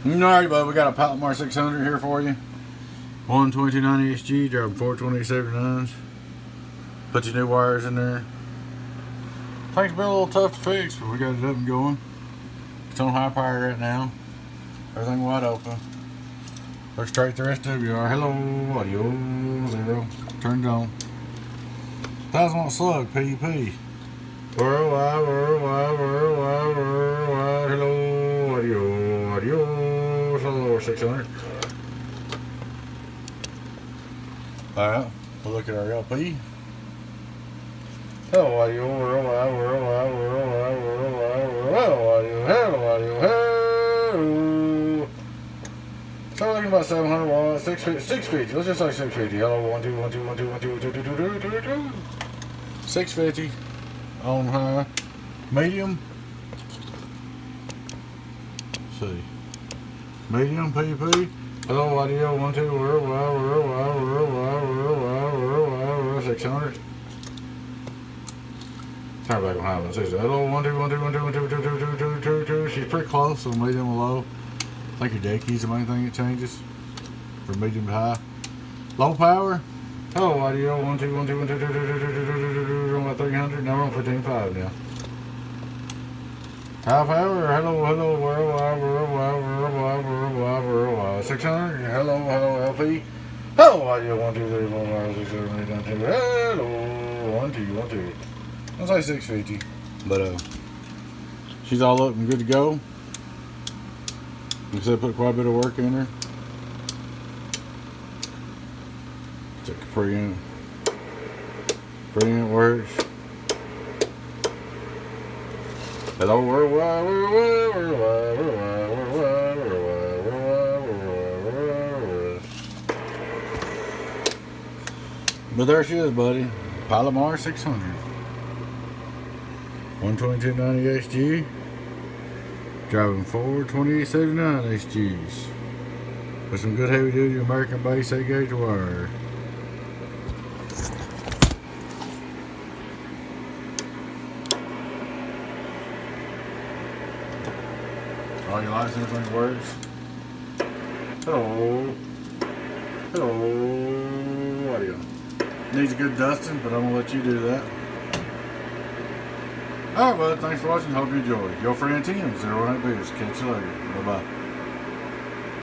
Alright, bud, we got a Palomar 600 here for you. 12290 SG, driving 42079s. Put your new wires in there. Things been a little tough to fix, but we got it up and going. It's on high power right now. Everything wide open. Look straight through SWR. Hello, audio 0. Turned on. 1000-watt slug, PUP. Worldwide, worldwide, worldwide, worldwide. Hello, audio, audio. 600. Alright, we'll look at our LP. Hello, audio, worldwide, worldwide, worldwide, worldwide, worldwide, hello, audio, hello. So we're looking about 700 watts, 650. Let's just say 650. Hello, 1 2 1 2 1 2 1 2 2 2 2 2 2. 650 on high, medium. Let's see. Medium PP. Hello, audio 1 2 worldwide, worldwide, worldwide, worldwide, worldwide, 600. Turn back on high one. Hello, 1 2 1 2 1 2 1 2 2 2 2 2 2 2. She's pretty close on medium and low. I think your dead key's the main thing that changes from medium to high. Low power. Hello, audio 1 2 1 2 1 2 2 2 2 2 2 2 2 300. Now we're on 15.5 now. High power. Hello, hello, worldwide, worldwide, worldwide, worldwide, worldwide. 600. Hello, hello, LP. Hello, audio 1 2 3 4 5 6 7 8 9 10. Hello, 1 2 1 2. Let's say 650. But she's all up and good to go. Like I said, put quite a bit of work in her. Check the preamp. Preamp works. Hello, worldwide, worldwide, worldwide, worldwide, worldwide, worldwide, worldwide, worldwide. But there she is, buddy. Palomar 600. 12290 SG. Driving 42879 SGs. With some good heavy duty American base 8 gauge wire. All your lights and everything works. Hello. Hello. Audio. Needs a good dusting, but I'm gonna let you do that. Alright, bud. Thanks for watching. Hope you enjoy. Your friend Tim, 018 Biz. Catch you later. Bye bye.